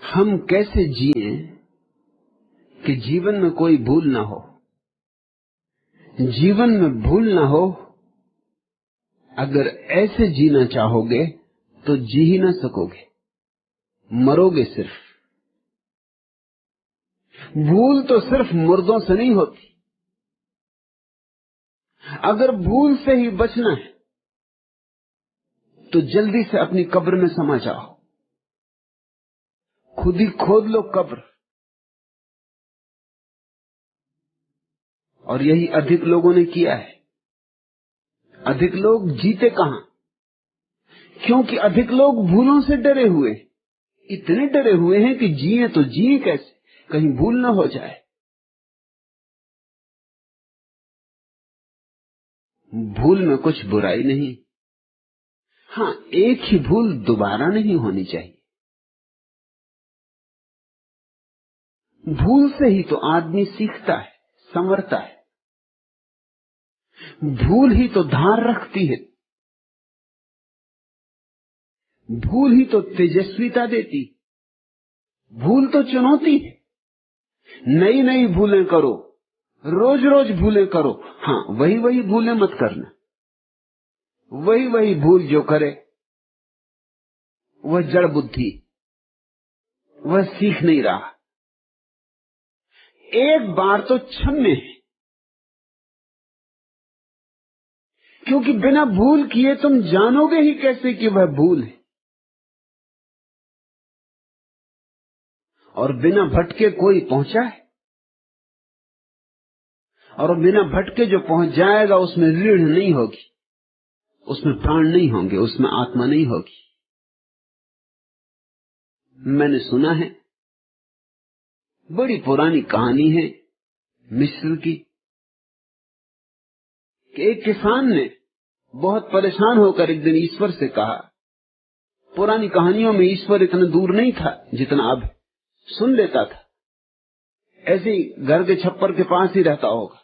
हम कैसे जिए कि जीवन में कोई भूल ना हो। जीवन में भूल ना हो, अगर ऐसे जीना चाहोगे तो जी ही ना सकोगे, मरोगे सिर्फ। भूल तो सिर्फ मुर्दों से नहीं होती। अगर भूल से ही बचना है तो जल्दी से अपनी कब्र में समा जाओ, खुद ही खोद लो कब्र। और यही अधिक लोगों ने किया है। अधिक लोग जीते कहां? क्योंकि अधिक लोग भूलों से डरे हुए, इतने डरे हुए हैं कि जिए तो जिए कैसे, कहीं भूल ना हो जाए। भूल में कुछ बुराई नहीं। हां, एक ही भूल दोबारा नहीं होनी चाहिए। भूल से ही तो आदमी सीखता है, संवरता है। भूल ही तो धार रखती है। भूल ही तो तेजस्विता देती। भूल तो चुनौती है। नई नई भूलें करो, रोज रोज भूलें करो। हां, वही वही भूलें मत करना। वही वही भूल जो करे वह जड़ बुद्धि, वह सीख नहीं रहा। एक बार तो क्षम्य है, क्योंकि बिना भूल किए तुम जानोगे ही कैसे कि वह भूल है। और बिना भटके कोई पहुंचा है, और बिना भटके जो पहुंच जाएगा उसमें रीढ़ नहीं होगी, उसमें प्राण नहीं होंगे, उसमें आत्मा नहीं होगी। मैंने सुना है, बड़ी पुरानी कहानी है मिस्र की, कि एक किसान ने बहुत परेशान होकर एक दिन ईश्वर से कहा। पुरानी कहानियों में ईश्वर इतना दूर नहीं था जितना अब। सुन लेता था, ऐसे ही घर के छप्पर के पास ही रहता होगा।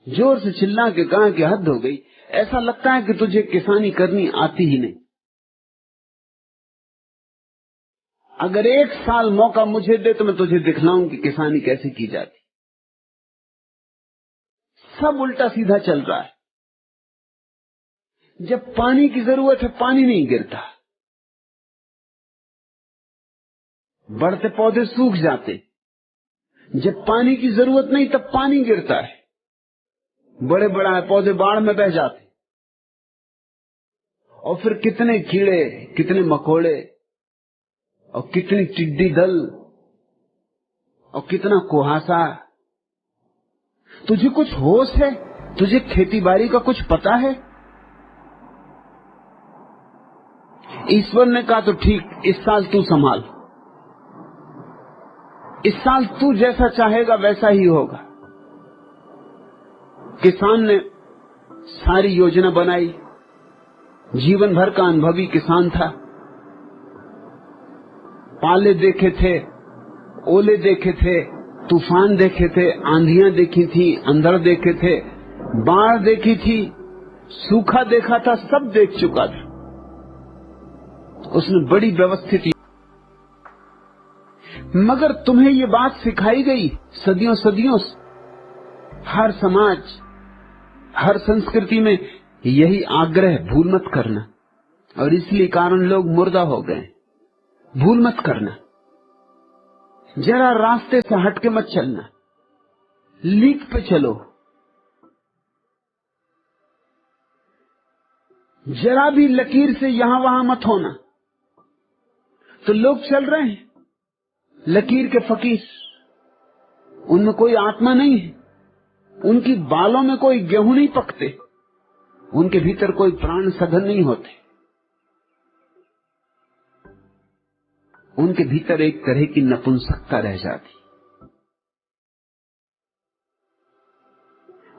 जोर से चिल्ला के कहा कि हद हो गई, ऐसा लगता है कि तुझे किसानी करनी आती ही नहीं। अगर एक साल मौका मुझे दे तो मैं तुझे दिखलाऊं कि किसानी कैसे की जाती। सब उल्टा सीधा चल रहा है। जब पानी की जरूरत है पानी नहीं गिरता, बढ़ते पौधे सूख जाते। जब पानी की जरूरत नहीं तब पानी गिरता है, बड़े बड़ा पौधे बाढ़ में बह जाते। और फिर कितने कीड़े, कितने मकोड़े, और कितनी टिड्डी दल, और कितना कुहासा। तुझे कुछ होश है? तुझे खेती बाड़ी का कुछ पता है? ईश्वर ने कहा तो ठीक, इस साल तू संभाल, इस साल तू जैसा चाहेगा वैसा ही होगा। किसान ने सारी योजना बनाई। जीवन भर का अनुभवी किसान था। पाले देखे थे, ओले देखे थे, तूफान देखे थे, आंधियां देखी थी, अंधड़ देखे थे, बाढ़ देखी थी, सूखा देखा था, सब देख चुका था। उसने बड़ी व्यवस्थित। मगर तुम्हें ये बात सिखाई गई सदियों सदियों से। हर समाज, हर संस्कृति में यही आग्रह, भूल मत करना। और इसलिए कारण लोग मुर्दा हो गए। भूल मत करना, जरा रास्ते से हट के मत चलना, लीक पे चलो। जरा भी लकीर से यहां वहां मत होना। तो लोग चल रहे हैं लकीर के फकीर, उनमें कोई आत्मा नहीं है, उनकी बालों में कोई गेहूं नहीं पकते, उनके भीतर कोई प्राण सघन नहीं होते। उनके भीतर एक तरह की नपुंसकता रह जाती।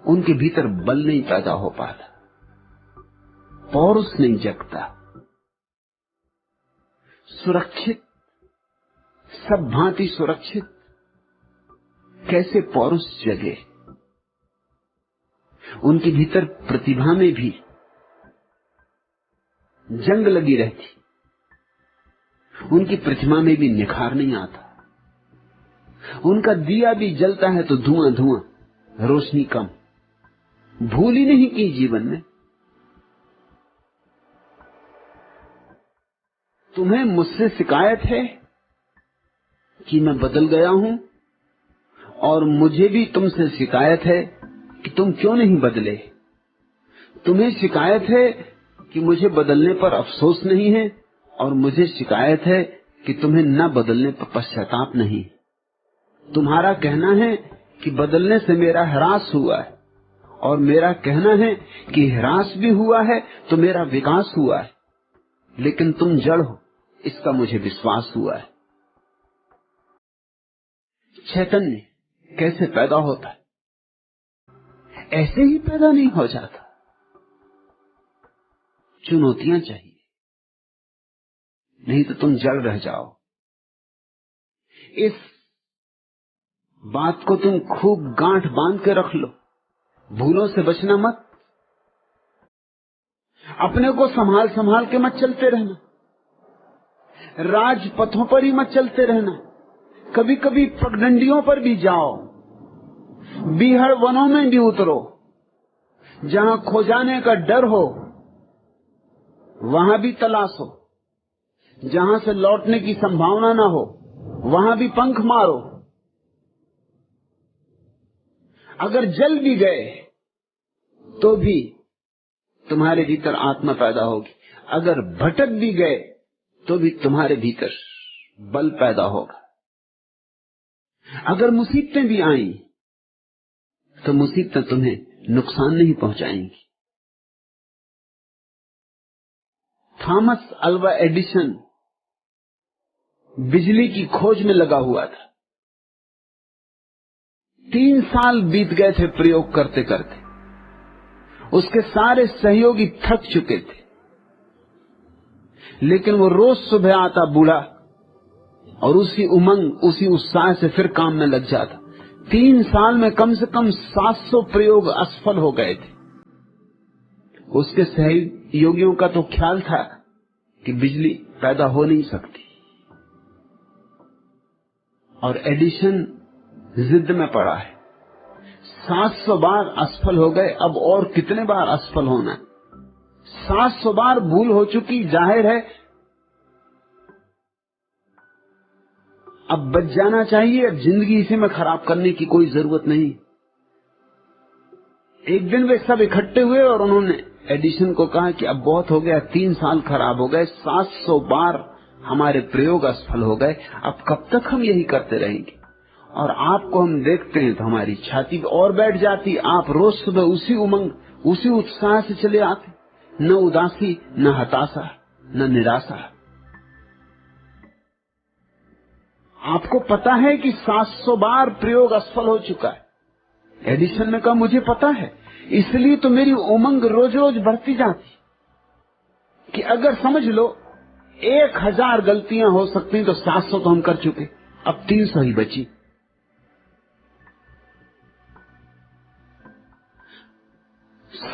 उनके भीतर बल नहीं पैदा हो पाता, पौरुष नहीं जगता। सुरक्षित, सब भांति सुरक्षित, कैसे पौरुष जगे? उनके भीतर प्रतिभा में भी जंग लगी रहती। उनकी प्रतिमा में भी निखार नहीं आता। उनका दिया भी जलता है तो धुआं धुआं, रोशनी कम। भूल ही नहीं की जीवन में। तुम्हें मुझसे शिकायत है कि मैं बदल गया हूं, और मुझे भी तुमसे शिकायत है कि तुम क्यों नहीं बदले। तुम्हें शिकायत है कि मुझे बदलने पर अफसोस नहीं है, और मुझे शिकायत है कि तुम्हें न बदलने पर पश्चाताप नहीं। तुम्हारा कहना है कि बदलने से मेरा ह्रास हुआ है, और मेरा कहना है कि ह्रास भी हुआ है तो मेरा विकास हुआ है। लेकिन तुम जड़ हो, इसका मुझे विश्वास हुआ है। चैतन्य कैसे पैदा होता है? ऐसे ही पैदा नहीं हो जाता। चुनौतियां चाहिए, नहीं तो तुम जड़ रह जाओ। इस बात को तुम खूब गांठ बांध के रख लो, भूलों से बचना मत। अपने को संभाल संभाल के मत चलते रहना, राजपथों पर ही मत चलते रहना। कभी कभी पगडंडियों पर भी जाओ, बीहड़ वनों में भी उतरो। जहां खो जाने का डर हो वहां भी तलाशो, जहां से लौटने की संभावना ना हो वहां भी पंख मारो। अगर जल भी गए तो भी तुम्हारे भीतर आत्मा पैदा होगी। अगर भटक भी गए तो भी तुम्हारे भीतर बल पैदा होगा। अगर मुसीबतें भी आई तो मुसीबतें तुम्हें नुकसान नहीं पहुंचाएंगी। थॉमस अल्वा एडिसन बिजली की खोज में लगा हुआ था। 3 साल बीत गए थे प्रयोग करते करते। उसके सारे सहयोगी थक चुके थे, लेकिन वो रोज सुबह आता बूढ़ा और उसी उमंग उसी उत्साह से फिर काम में लग जाता। 3 साल में कम से कम 700 प्रयोग असफल हो गए थे। उसके सहयोगियों का तो ख्याल था कि बिजली पैदा हो नहीं सकती, और एडिशन जिद में पड़ा है। 700 बार असफल हो गए, अब और कितने बार असफल होना। 700 बार भूल हो चुकी, जाहिर है अब बच जाना चाहिए। अब जिंदगी इसी में खराब करने की कोई जरूरत नहीं। एक दिन वे सब इकट्ठे हुए और उन्होंने एडिशन को कहा कि अब बहुत हो गया, 3 साल खराब हो गए, 700 बार हमारे प्रयोग असफल हो गए, अब कब तक हम यही करते रहेंगे। और आपको हम देखते हैं तो हमारी छाती और बैठ जाती। आप रोज सुबह उसी उमंग उसी उत्साह से चले आते, न उदासी, न हताशा, न निराशा। आपको पता है कि 700 बार प्रयोग असफल हो चुका है। एडिशन ने कहा मुझे पता है, इसलिए तो मेरी उमंग रोज रोज बढ़ती जाती कि अगर समझ लो 1000 गलतियां हो सकती तो 700 तो हम कर चुके, अब 300 ही बची।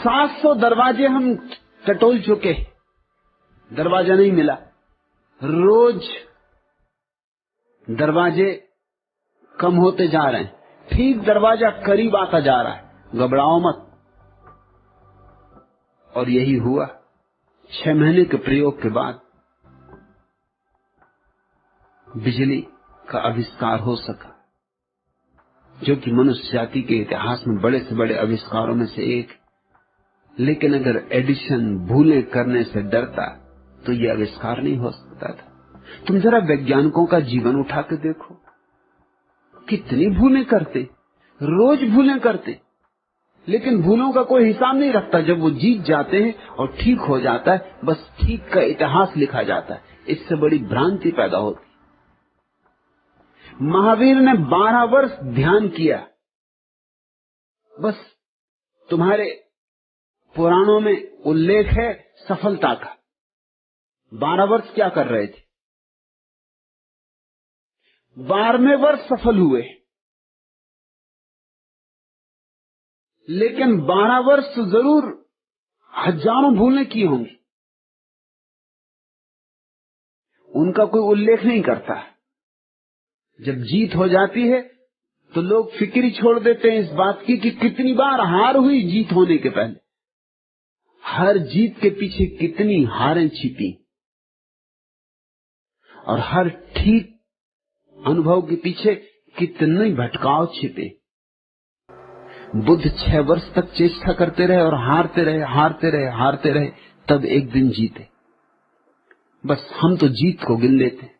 $700 दरवाजे हम टटोल चुके, दरवाजा नहीं मिला। रोज दरवाजे कम होते जा रहे हैं, ठीक दरवाजा करीब आता जा रहा है। घबराओ मत। और यही हुआ। 6 महीने के प्रयोग के बाद बिजली का आविष्कार हो सका, जो कि मनुष्य जाति के इतिहास में बड़े से बड़े आविष्कारों में से एक। लेकिन अगर एडिशन भूलें करने से डरता तो यह आविष्कार नहीं हो सकता था। तुम जरा वैज्ञानिकों का जीवन उठा के देखो, कितनी भूलें करते, रोज भूलें करते, लेकिन भूलों का कोई हिसाब नहीं रखता। जब वो जीत जाते हैं और ठीक हो जाता है, बस ठीक का इतिहास लिखा जाता है। इससे बड़ी भ्रांति पैदा होती। महावीर ने 12 वर्ष ध्यान किया। बस तुम्हारे पुराणों में उल्लेख है सफलता का। 12 वर्ष क्या कर रहे थे? 12वें वर्ष सफल हुए, लेकिन 12 वर्ष तो जरूर हजारों भूलें की होंगी। उनका कोई उल्लेख नहीं करता। जब जीत हो जाती है तो लोग फिक्र ही छोड़ देते हैं इस बात की कि कितनी बार हार हुई जीत होने के पहले। हर जीत के पीछे कितनी हारें छिपी, और हर ठीक अनुभव के पीछे कितने भटकाव छिपे। बुद्ध 6 वर्ष तक चेष्टा करते रहे और हारते रहे, हारते रहे, हारते रहे, तब एक दिन जीते। बस हम तो जीत को गिन लेते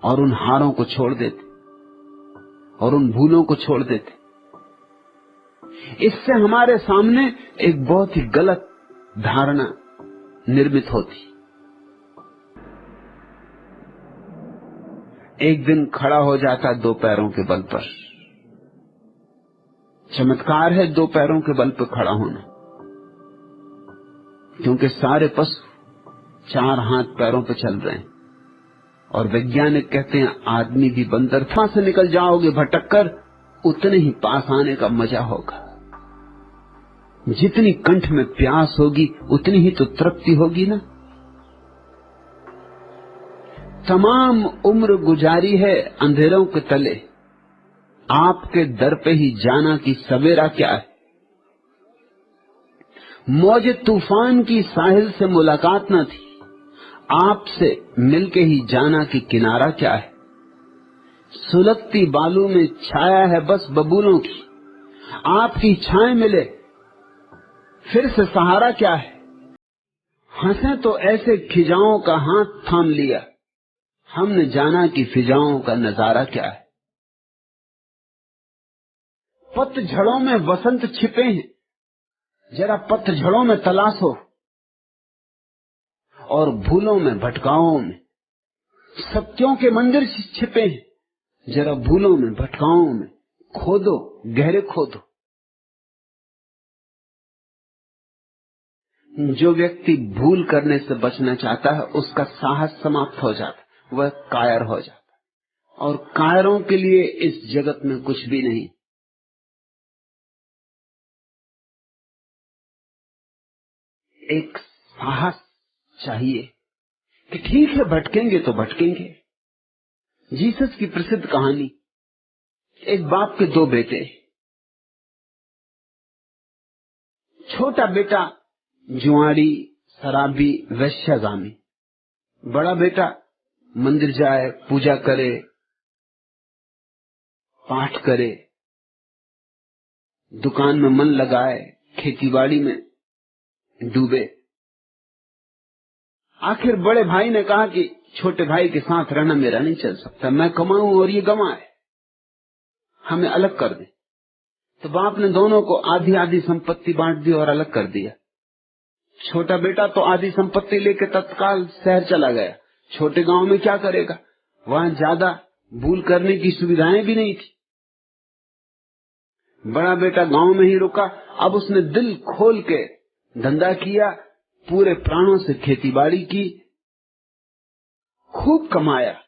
और उन हारों को छोड़ देते और उन भूलों को छोड़ देते। इससे हमारे सामने एक बहुत ही गलत धारणा निर्मित होती। एक दिन खड़ा हो जाता 2 पैरों के बल पर। चमत्कार है 2 पैरों के बल पर खड़ा होना, क्योंकि सारे पशु 4 हाथ पैरों पर चल रहे हैं। और वैज्ञानिक कहते हैं आदमी भी बंदर था से निकल जाओगे भटक कर, उतने ही पास आने का मजा होगा। जितनी कंठ में प्यास होगी उतनी ही तो तृप्ति होगी ना। तमाम उम्र गुजारी है अंधेरों के तले, आपके दर पे ही जाना कि सवेरा क्या है। मौज तूफान की साहिल से मुलाकात न थी, आपसे मिलके ही जाना कि किनारा क्या है। सुलगती बालू में छाया है बस बबूलों की, आपकी छाए मिले फिर से सहारा क्या है। हंसे तो ऐसे खिजाओं का हाथ थाम लिया, हमने जाना कि फिजाओं का नजारा क्या है। पतझड़ों में वसंत छिपे हैं, जरा पतझड़ों में तलाशो, और भूलों में भटकाओं में सत्यों के मंदिर छिपे हैं, जरा भूलों में भटकाओं में खोदो, गहरे खोदो। जो व्यक्ति भूल करने से बचना चाहता है उसका साहस समाप्त हो जाता है, वह कायर हो जाता है। और कायरों के लिए इस जगत में कुछ भी नहीं। एक साहस चाहिए कि ठीक है भटकेंगे तो भटकेंगे। जीसस की प्रसिद्ध कहानी, एक बाप के 2 बेटे। छोटा बेटा जुआरी, शराबी, वैश्यगामी। बड़ा बेटा मंदिर जाए, पूजा करे, पाठ करे, दुकान में मन लगाए, खेतीबाड़ी में डूबे। आखिर बड़े भाई ने कहा कि छोटे भाई के साथ रहना मेरा नहीं चल सकता, मैं कमाऊं और ये गंवाए, हमें अलग कर दे। तो बाप ने दोनों को आधी आधी संपत्ति बांट दी और अलग कर दिया। छोटा बेटा तो आधी संपत्ति लेके तत्काल शहर चला गया। छोटे गांव में क्या करेगा, वहां ज्यादा भूल करने की सुविधाएं भी नहीं थी। बड़ा बेटा गांव में ही रुका। अब उसने दिल खोल के धंधा किया, पूरे प्राणों से खेतीबाड़ी की, खूब कमाया।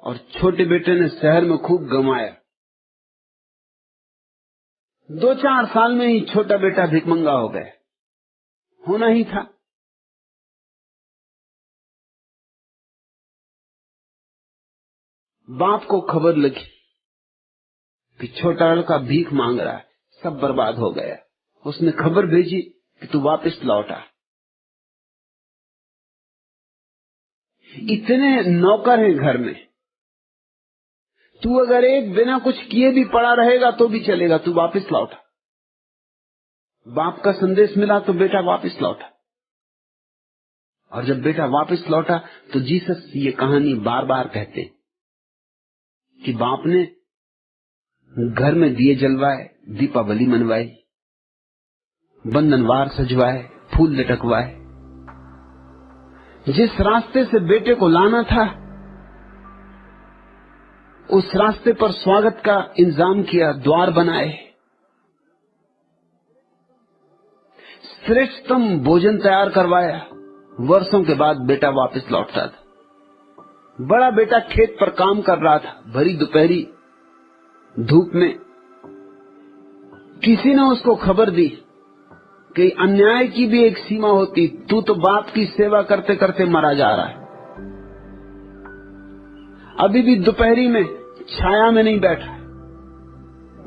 और छोटे बेटे ने शहर में खूब गंवाया। 2-4 साल में ही छोटा बेटा भिखमंगा हो गया। होना ही था। बाप को खबर लगी कि छोटा लड़का भीख मांग रहा है, सब बर्बाद हो गया। उसने खबर भेजी कि तू वापस लौटा। इतने नौकर हैं घर में, तू अगर एक बिना कुछ किए भी पड़ा रहेगा तो भी चलेगा, तू वापस लौटा। बाप का संदेश मिला तो बेटा वापस लौटा। और जब बेटा वापस लौटा तो जीसस ये कहानी बार बार कहते कि बाप ने घर में दिए जलवाए, दीपावली मनवाई, बंधनवार सजवाए, फूल लटकवाए। जिस रास्ते से बेटे को लाना था उस रास्ते पर स्वागत का इंतजाम किया, द्वार बनाए, श्रेष्ठतम भोजन तैयार करवाया। वर्षों के बाद बेटा वापस लौटता था। बड़ा बेटा खेत पर काम कर रहा था, भरी दोपहरी धूप में। किसी ने उसको खबर दी कि अन्याय की भी एक सीमा होती। तू तो बाप की सेवा करते करते मरा जा रहा है। अभी भी दोपहरी में छाया में नहीं बैठा है,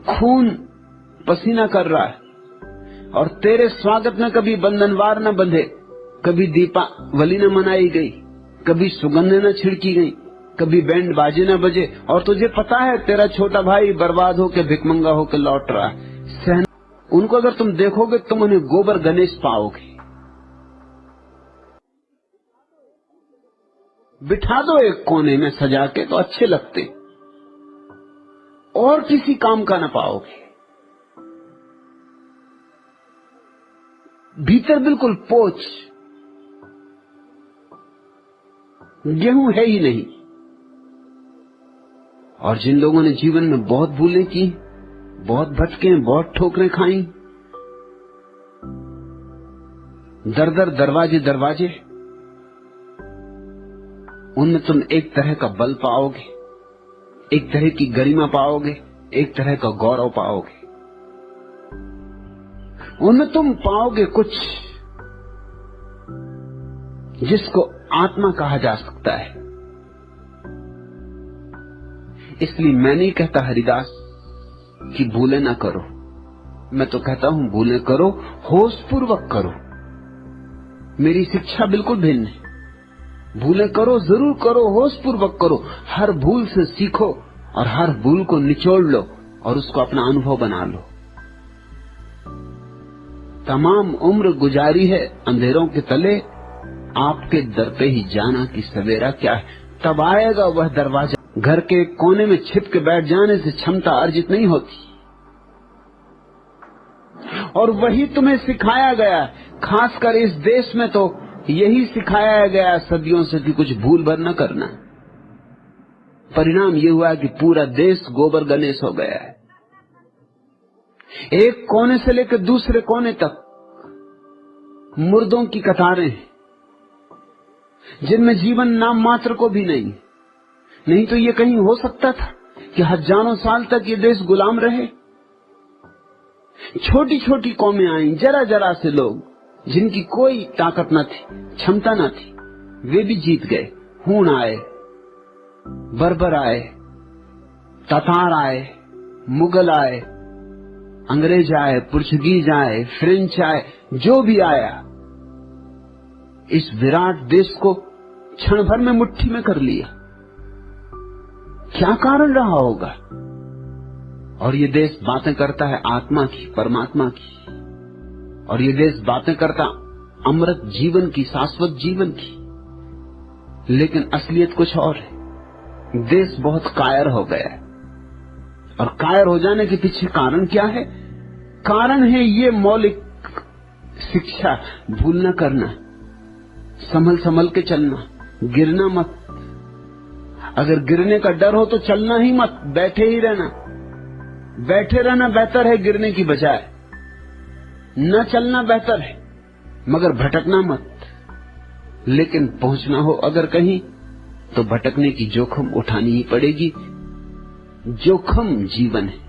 खून पसीना कर रहा है, और तेरे स्वागत में कभी बंधनवार न बंधे, कभी दीपावली न मनाई गई, कभी सुगंधें न छिड़की गई, कभी बैंड बाजे न बजे, और तुझे पता है तेरा छोटा भाई बर्बाद होके भिकमंगा होके लौट रहा है। उनको अगर तुम देखोगे तुम उन्हें गोबर गणेश पाओगे। बिठा दो एक कोने में सजा के तो अच्छे लगते, और किसी काम का न पाओगे। भीतर बिल्कुल पोच, गेहूं है ही नहीं। और जिन लोगों ने जीवन में बहुत भूलें की, बहुत भटके, बहुत ठोकरें खाई, दर दर दरवाजे दरवाजे, उनमें तुम एक तरह का बल पाओगे, एक तरह की गरिमा पाओगे, एक तरह का गौरव पाओगे। उनमें तुम पाओगे कुछ जिसको आत्मा कहा जा सकता है। इसलिए मैं नहीं कहता हरिदास कि भूले ना करो, मैं तो कहता हूं भूले करो, होश पूर्वक करो। मेरी शिक्षा बिल्कुल भिन्न है। भूले करो, जरूर करो, होश पूर्वक करो। हर भूल से सीखो और हर भूल को निचोड़ लो और उसको अपना अनुभव बना लो। तमाम उम्र गुजारी है अंधेरों के तले, आपके दर पे ही जाना कि सवेरा क्या है। तब आएगा वह दरवाजा। घर के कोने में छिप के बैठ जाने से क्षमता अर्जित नहीं होती, और वही तुम्हें सिखाया गया, खासकर इस देश में तो यही सिखाया गया सदियों से कि कुछ भूल भर न करना। परिणाम ये हुआ कि पूरा देश गोबर गणेश हो गया है। एक कोने से लेकर दूसरे कोने तक मुर्दों की कतारें हैं, जिनमें जीवन नाम मात्र को भी नहीं तो ये कहीं हो सकता था कि हजारों साल तक ये देश गुलाम रहे। छोटी छोटी कौमें आई, जरा जरा से लोग, जिनकी कोई ताकत न थी, क्षमता न थी, वे भी जीत गए। हूण आए, बर्बर आए, तातार आए, मुगल आए, अंग्रेज आए, पुर्तगीज आए, फ्रेंच आए, जो भी आया, इस विराट देश को क्षण भर में मुट्ठी में कर लिया। क्या कारण रहा होगा? और ये देश बातें करता है आत्मा की, परमात्मा की, और ये देश बातें करता अमृत जीवन की, शाश्वत जीवन की, लेकिन असलियत कुछ और है। देश बहुत कायर हो गया है, और कायर हो जाने के पीछे कारण क्या है? कारण है ये मौलिक शिक्षा, भूल न करना, संभल संभल के चलना, गिरना मत। अगर गिरने का डर हो तो चलना ही मत, बैठे ही रहना। बैठे रहना बेहतर है गिरने की बजाय, न चलना बेहतर है, मगर भटकना मत। लेकिन पहुंचना हो अगर कहीं तो भटकने की जोखिम उठानी ही पड़ेगी। जोखिम जीवन है।